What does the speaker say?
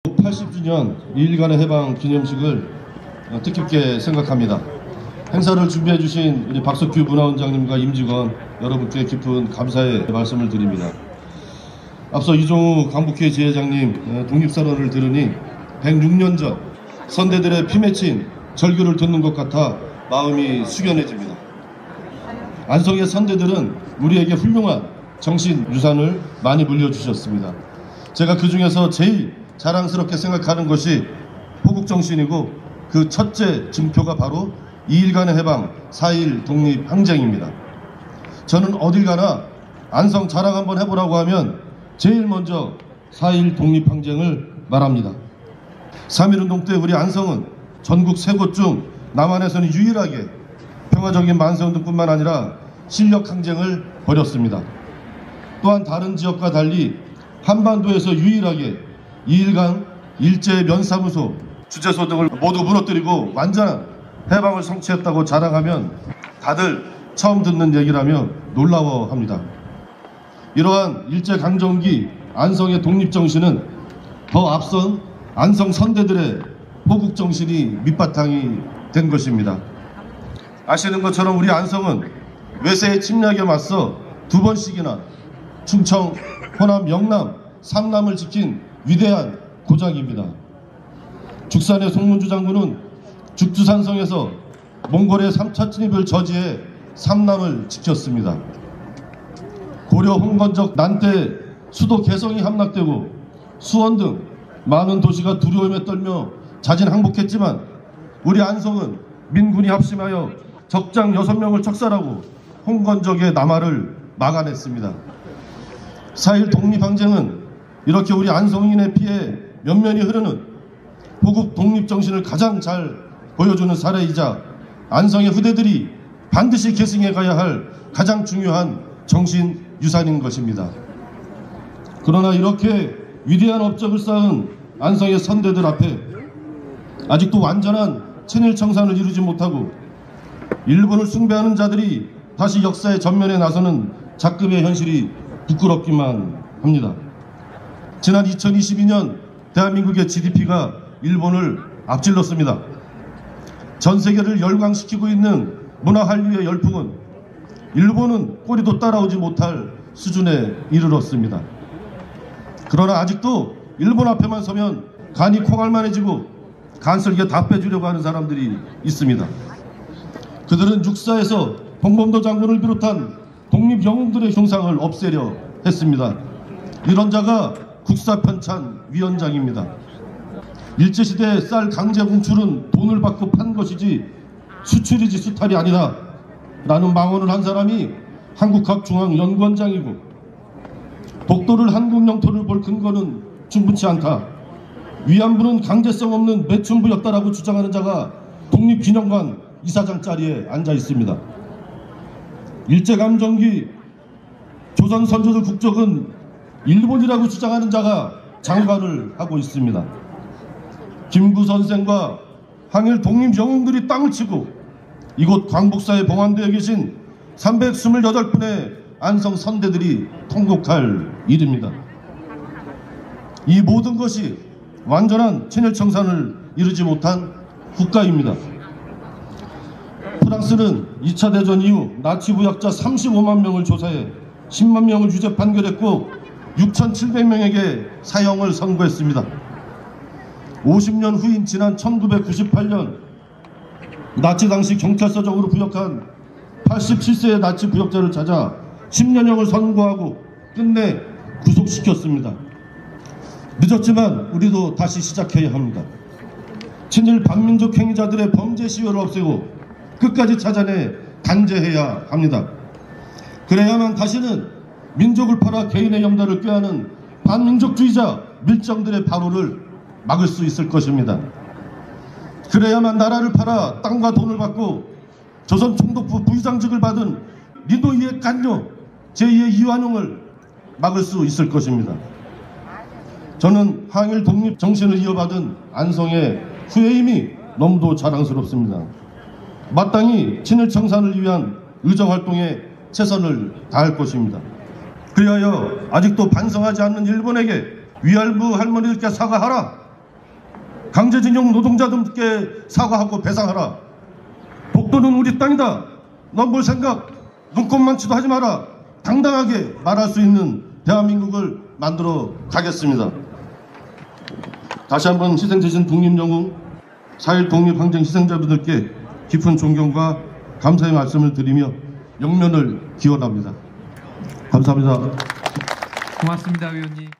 80주년 2일간의 해방 기념식을 뜻깊게 생각합니다. 행사를 준비해 주신 우리 박석규 문화원장님과 임직원 여러분께 깊은 감사의 말씀을 드립니다. 앞서 이종우 강북회 지회장님 독립선언을 들으니 106년 전 선대들의 피 맺힌 절규를 듣는 것 같아 마음이 숙연해집니다. 안성의 선대들은 우리에게 훌륭한 정신 유산을 많이 물려주셨습니다. 제가 그 중에서 제일 자랑스럽게 생각하는 것이 포국정신이고 그 첫째 증표가 바로 2일간의 해방 4.1 독립항쟁입니다. 저는 어딜 가나 안성 자랑 한번 해보라고 하면 제일 먼저 4.1 독립항쟁을 말합니다. 3.1운동 때 우리 안성은 전국 세 곳 중 남한에서는 유일하게 평화적인 만세운동뿐만 아니라 실력항쟁을 벌였습니다. 또한 다른 지역과 달리 한반도에서 유일하게 2일간 일제 면사무소, 주재소 등을 모두 무너뜨리고 완전한 해방을 성취했다고 자랑하면 다들 처음 듣는 얘기라며 놀라워합니다. 이러한 일제강점기 안성의 독립정신은 더 앞선 안성 선대들의 포국정신이 밑바탕이 된 것입니다. 아시는 것처럼 우리 안성은 외세의 침략에 맞서 2번씩이나 충청, 호남, 영남, 삼남을 지킨 위대한 고장입니다. 죽산의 송문주 장군은 죽두산성에서 몽골의 3차 침입을 저지해 삼남을 지켰습니다. 고려 홍건적 난때 수도 개성이 함락되고 수원 등 많은 도시가 두려움에 떨며 자진 항복했지만 우리 안성은 민군이 합심하여 적장 6명을 척살하고 홍건적의 남하를 막아냈습니다. 4.1 독립항쟁은 이렇게 우리 안성인의 피에 면면이 흐르는 포국 독립정신을 가장 잘 보여주는 사례이자 안성의 후대들이 반드시 계승해 가야 할 가장 중요한 정신 유산인 것입니다. 그러나 이렇게 위대한 업적을 쌓은 안성의 선대들 앞에 아직도 완전한 친일청산을 이루지 못하고 일본을 숭배하는 자들이 다시 역사의 전면에 나서는 작금의 현실이 부끄럽기만 합니다. 지난 2022년 대한민국의 GDP가 일본을 앞질렀습니다. 전 세계를 열광시키고 있는 문화 한류의 열풍은 일본은 꼬리도 따라오지 못할 수준에 이르렀습니다. 그러나 아직도 일본 앞에만 서면 간이 콩알만해지고 간슬게 다 빼주려고 하는 사람들이 있습니다. 그들은 육사에서 봉범도 장군을 비롯한 독립영웅들의 흉상을 없애려 했습니다. 이런 자가 국사편찬 위원장입니다. 일제시대 쌀 강제 공출은 돈을 받고 판 것이지 수출이지 수탈이 아니다 라는 망언을 한 사람이 한국학중앙연구원장이고 독도를 한국 영토를 볼 근거는 충분치 않다. 위안부는 강제성 없는 매춘부였다라고 주장하는 자가 독립기념관 이사장 자리에 앉아 있습니다. 일제감정기 조선 선조들 국적은 일본이라고 주장하는 자가 장관을 하고 있습니다. 김구 선생과 항일 독립영웅들이 땅을 치고 이곳 광복사에 봉안되어 계신 328분의 안성 선대들이 통곡할 일입니다. 이 모든 것이 완전한 친일청산을 이루지 못한 국가입니다. 프랑스는 2차 대전 이후 나치 부역자 35만 명을 조사해 10만 명을 유죄 판결했고 6,700명에게 사형을 선고했습니다. 50년 후인 지난 1998년 나치 당시 경찰서적으로 부역한 87세의 나치 부역자를 찾아 10년형을 선고하고 끝내 구속시켰습니다. 늦었지만 우리도 다시 시작해야 합니다. 친일 반민족 행위자들의 범죄 시효를 없애고 끝까지 찾아내 단죄해야 합니다. 그래야만 다시는 민족을 팔아 개인의 영달을 꾀하는 반민족주의자 밀정들의 발호를 막을 수 있을 것입니다. 그래야만 나라를 팔아 땅과 돈을 받고 조선 총독부 부의장직을 받은 리노이의 깐요 제2의 이완용을 막을 수 있을 것입니다. 저는 항일 독립 정신을 이어받은 안성의 후예임이 너무도 자랑스럽습니다. 마땅히 친일청산을 위한 의정활동에 최선을 다할 것입니다. 그리하여 아직도 반성하지 않는 일본에게 위안부 할머니들께 사과하라 강제징용 노동자들께 사과하고 배상하라. 독도는 우리 땅이다. 넌 뭘 생각 눈꼽만치도 하지 마라. 당당하게 말할 수 있는 대한민국을 만들어 가겠습니다. 다시 한번 희생되신 독립영웅 4.1 독립항쟁 희생자분들께 깊은 존경과 감사의 말씀을 드리며 영면을 기원합니다. 감사합니다. 고맙습니다, 의원님.